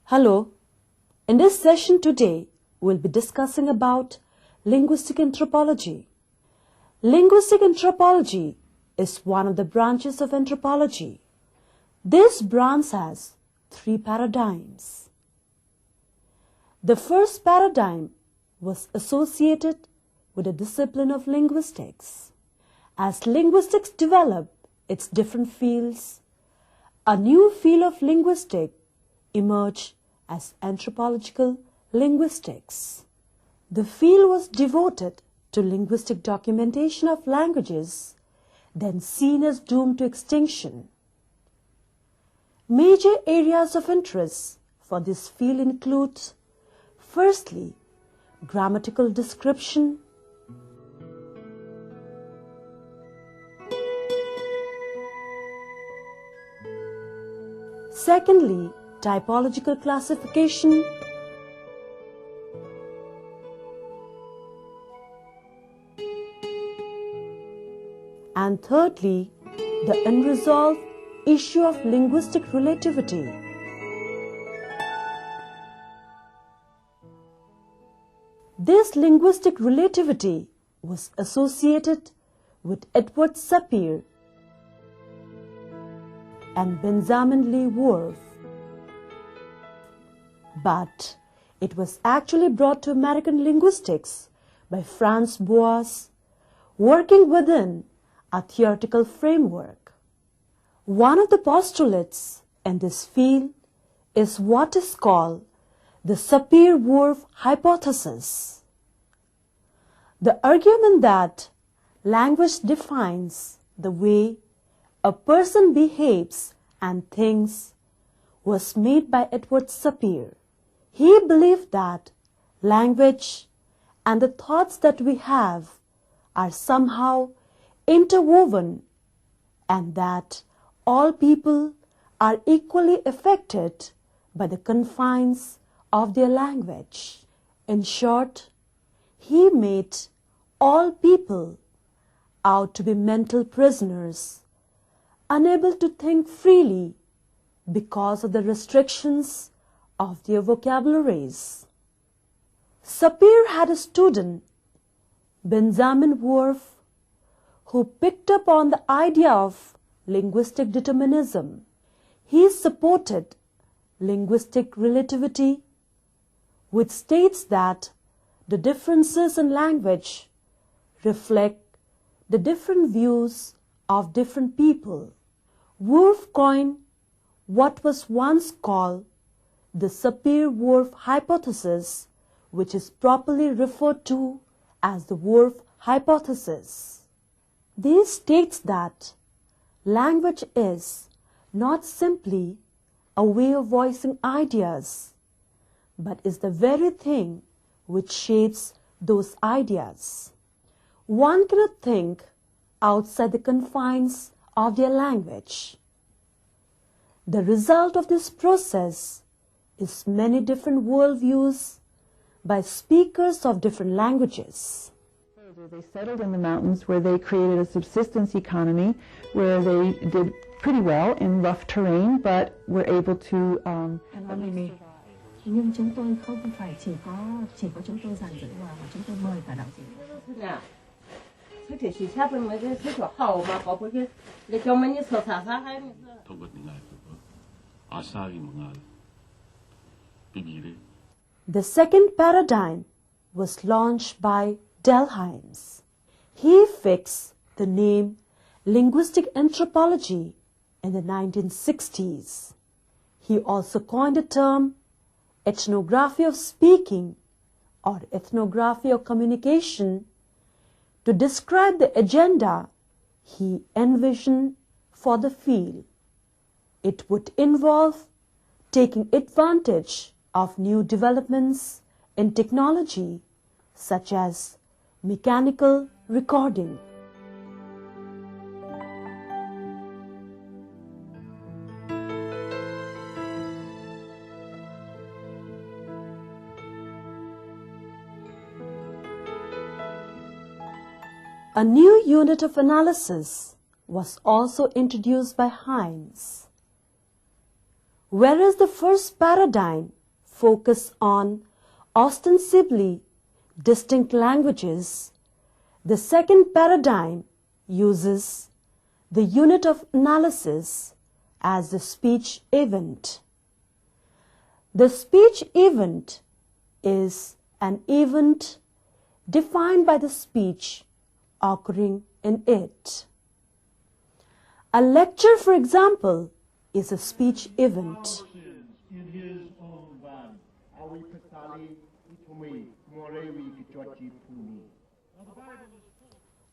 Hello. In this session today, we'll be discussing about linguistic anthropology. Linguistic anthropology is one of the branches of anthropology. This branch has three paradigms. The first paradigm was associated with the discipline of linguistics. As linguistics developed its different fields, a new field of linguistics emerged as anthropological linguistics. The field was devoted to linguistic documentation of languages, then seen as doomed to extinction. Major areas of interest for this field include, firstly, grammatical description, secondly, typological classification, and thirdly, the unresolved issue of linguistic relativity. This linguistic relativity was associated with Edward Sapir and Benjamin Lee Whorf, but it was actually brought to American linguistics by Franz Boas, working within a theoretical framework. One of the postulates in this field is what is called the Sapir-Whorf hypothesis. The argument that language defines the way a person behaves and thinks was made by Edward Sapir. He believed that language and the thoughts that we have are somehow interwoven and that all people are equally affected by the confines of their language. In short, he made all people out to be mental prisoners, unable to think freely because of the restrictions of their vocabularies. Sapir had a student, Benjamin Whorf, who picked up on the idea of linguistic determinism. He supported linguistic relativity, which states that the differences in language reflect the different views of different people. Whorf coined what was once called the Sapir-Whorf hypothesis, which is properly referred to as the Whorf hypothesis. This states that language is not simply a way of voicing ideas, but is the very thing which shapes those ideas. One cannot think outside the confines of their language. The result of this process is many different worldviews by speakers of different languages. They settled in the mountains where they created a subsistence economy where they did pretty well in rough terrain, but were able to nhưng chúng tôi không phải chỉ có chúng tôi giàn dựng mà chúng tôi mời cả đạo diễn. The second paradigm was launched by Delheims. He fixed the name Linguistic Anthropology in the 1960s. He also coined the term ethnography of speaking or ethnography of communication to describe the agenda he envisioned for the field. It would involve taking advantage of new developments in technology such as mechanical recording. A new unit of analysis was also introduced by Hines. Whereas the first paradigm focused on ostensibly distinct languages, the second paradigm uses the unit of analysis as the speech event. The speech event is an event defined by the speech occurring in it. A lecture, for example, is a speech event.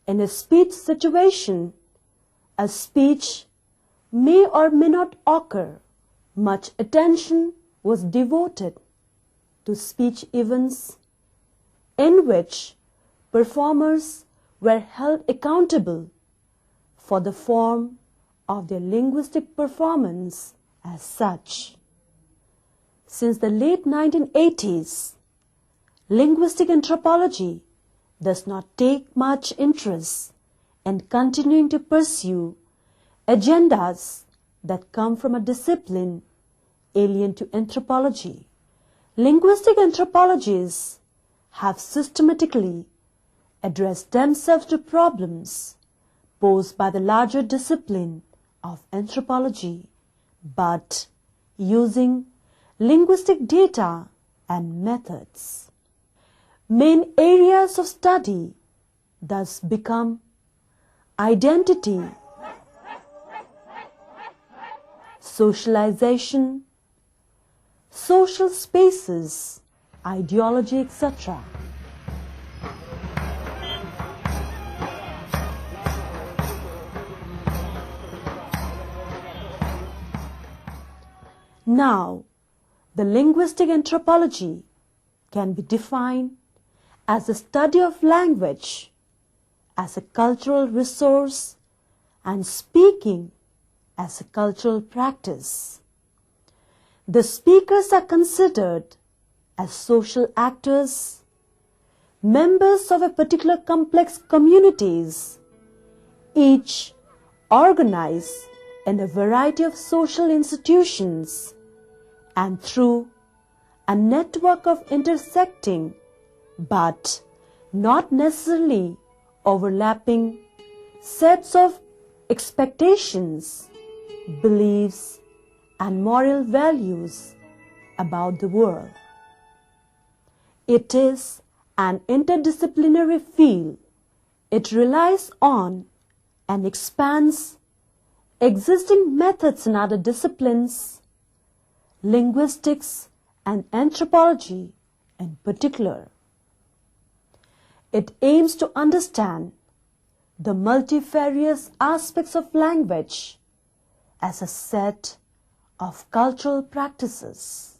In a speech situation, a speech may or may not occur. Much attention was devoted to speech events in which performers were held accountable for the form of their linguistic performance as such. Since the late 1980s, linguistic anthropology does not take much interest in continuing to pursue agendas that come from a discipline alien to anthropology. Linguistic anthropologists have systematically addressed themselves to problems posed by the larger discipline of anthropology, but using linguistic data and methods. Main areas of study thus become identity, socialization, social spaces, ideology, etc. Now, the linguistic anthropology can be defined as the study of language as a cultural resource and speaking as a cultural practice. The speakers are considered as social actors, members of a particular complex communities, each organized in a variety of social institutions and through a network of intersecting but not necessarily overlapping sets of expectations, beliefs, and moral values about the world. It is an interdisciplinary field. It relies on and expands existing methods in other disciplines, linguistics and anthropology in particular. It aims to understand the multifarious aspects of language as a set of cultural practices.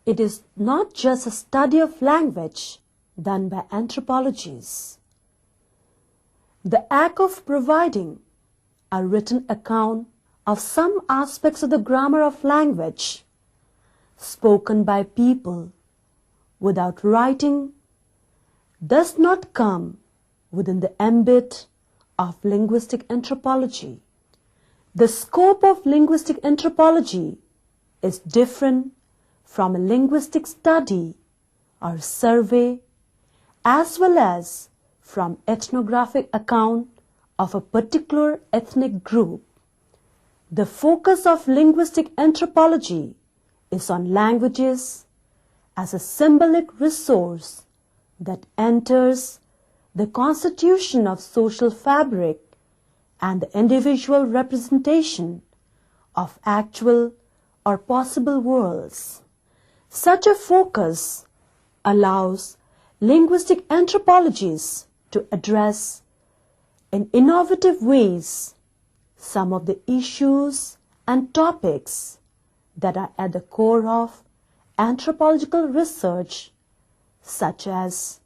It is not just a study of language done by anthropologists. The act of providing a written account of some aspects of the grammar of language spoken by people without writing does not come within the ambit of linguistic anthropology. The scope of linguistic anthropology is different from a linguistic study or survey, as well as from ethnographic account of a particular ethnic group. The focus of linguistic anthropology is on languages as a symbolic resource that enters the constitution of social fabric and the individual representation of actual or possible worlds. Such a focus allows linguistic anthropologists to address in innovative ways some of the issues and topics that are at the core of anthropological research, such as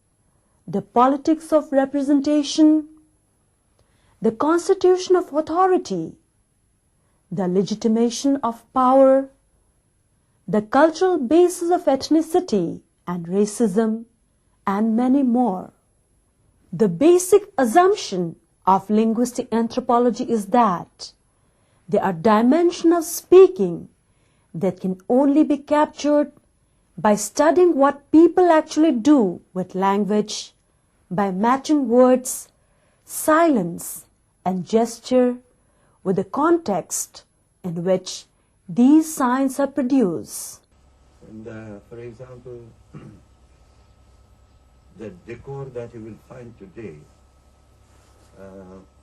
the politics of representation, the constitution of authority, the legitimation of power, the cultural basis of ethnicity and racism, and many more. The basic assumption of linguistic anthropology is that there are dimensions of speaking that can only be captured by studying what people actually do with language, by matching words, silence, and gesture with the context in which these signs are produced. And for example, the decor that you will find today,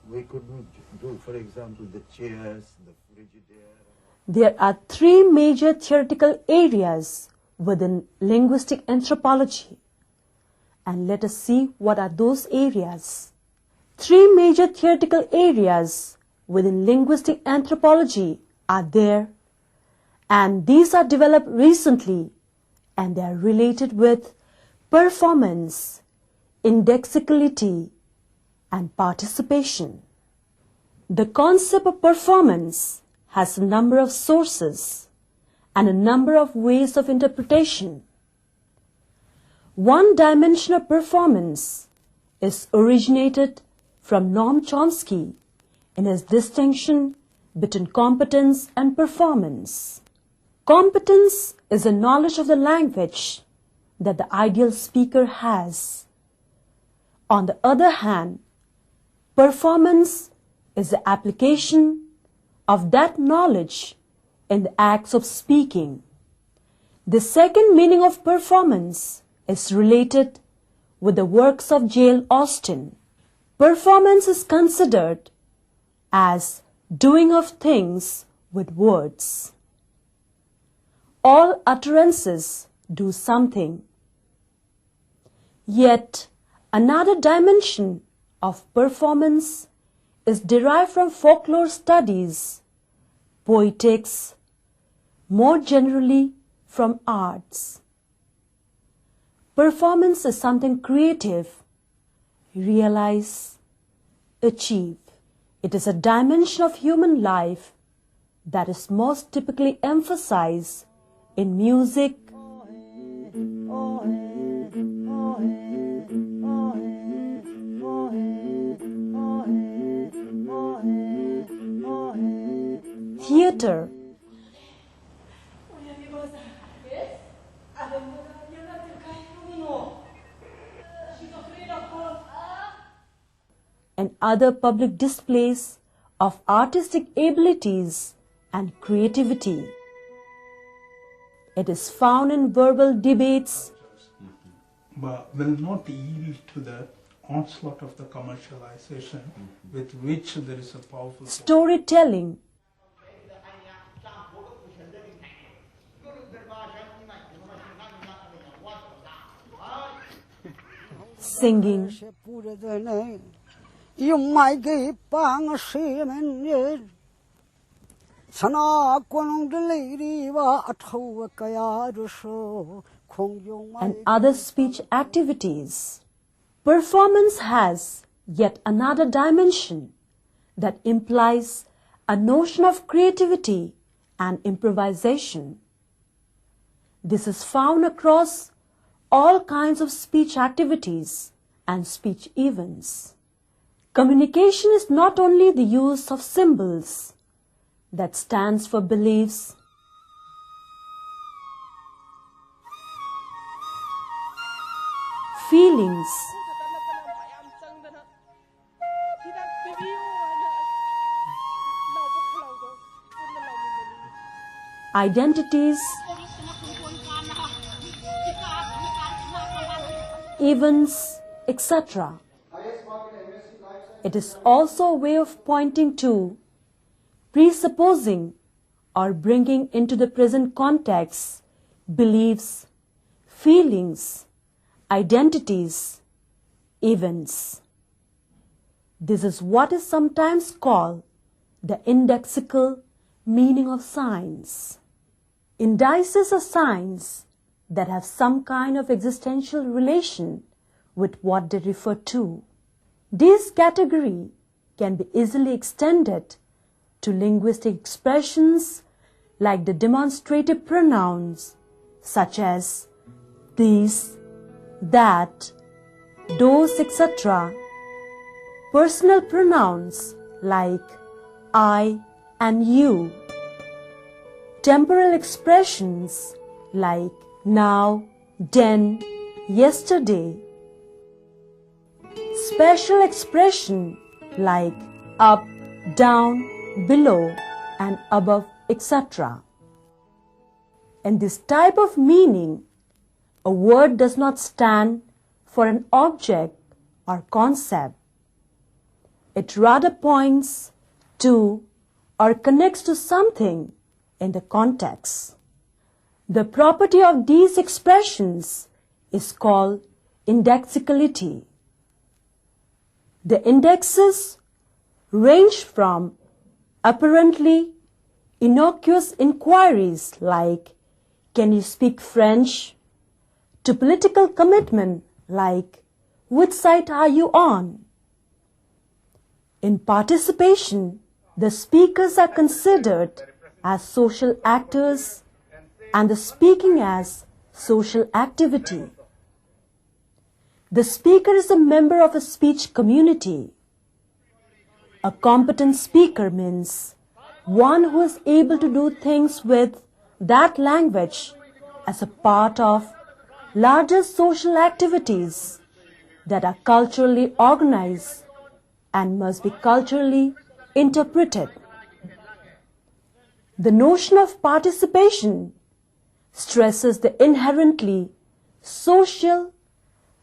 we couldn't do, for example, the chairs, the frigidaire. There are three major theoretical areas within linguistic anthropology. And let us see what are those areas. Three major theoretical areas within linguistic anthropology are there, and these are developed recently, and they are related with performance, indexicality, and participation. The concept of performance has a number of sources and a number of ways of interpretation. One dimension of performance is originated from Noam Chomsky in his distinction between competence and performance. Competence is a knowledge of the language that the ideal speaker has. On the other hand, performance is the application of that knowledge in the acts of speaking. The second meaning of performance is related with the works of J.L. Austin. Performance is considered as doing of things with words. All utterances do something. Yet another dimension of performance is derived from folklore studies, poetics, more generally from arts. Performance is something creative, realize, achieve. It is a dimension of human life that is most typically emphasized in music, theater, and other public displays of artistic abilities and creativity. It is found in verbal debates, but will not yield to the onslaught of the commercialization with which there is a powerful storytelling, singing, and other speech activities. Performance has yet another dimension that implies a notion of creativity and improvisation. This is found across all kinds of speech activities and speech events. Communication is not only the use of symbols that stands for beliefs, feelings, identities, events, etc. It is also a way of pointing to, presupposing, or bringing into the present context beliefs, feelings, identities, events. This is what is sometimes called the indexical meaning of signs. Indices are signs that have some kind of existential relation with what they refer to. This category can be easily extended to linguistic expressions like the demonstrative pronouns such as these, that, those, etc. Personal pronouns like I and you. temporal expressions like now, then, yesterday. Spatial expression like up, down, below, and above, etc. In this type of meaning, a word does not stand for an object or concept. It rather points to or connects to something in the context. The property of these expressions is called indexicality. The indexes range from apparently innocuous inquiries like, can you speak French? To political commitment like, which side are you on? In participation, the speakers are considered as social actors and the speaking as social activity. The speaker is a member of a speech community. A competent speaker means one who is able to do things with that language as a part of larger social activities that are culturally organized and must be culturally interpreted. The notion of participation stresses the inherently social,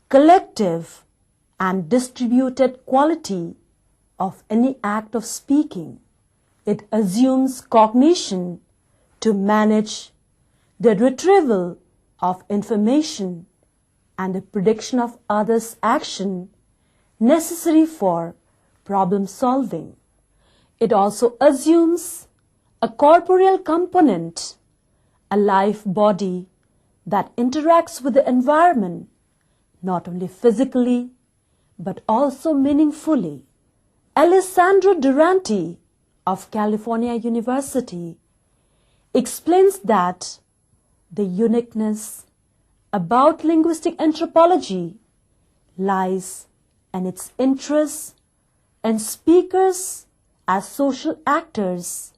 collective, and distributed quality of any act of speaking. It assumes cognition to manage the retrieval of information and the prediction of others' action necessary for problem solving. It also assumes a corporeal component, a life body that interacts with the environment not only physically but also meaningfully. Alessandro Duranti of California University explains that the uniqueness about linguistic anthropology lies in its interest in speakers as social actors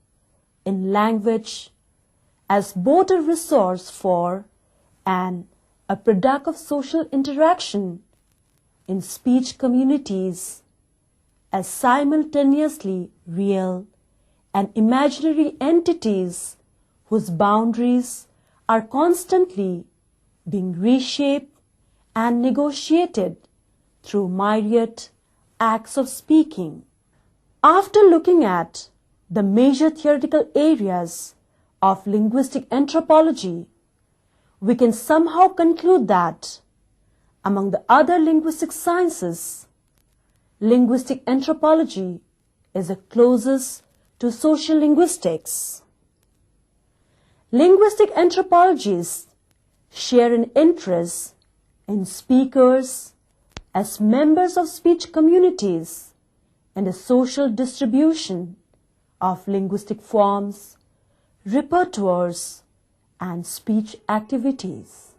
in language as both a resource for and a product of social interaction in speech communities as simultaneously real and imaginary entities whose boundaries are constantly being reshaped and negotiated through myriad acts of speaking. After looking at the major theoretical areas of linguistic anthropology, we can somehow conclude that among the other linguistic sciences, linguistic anthropology is the closest to social linguistics. Linguistic anthropologists share an interest in speakers as members of speech communities and the social distribution of linguistic forms, repertoires, and speech activities.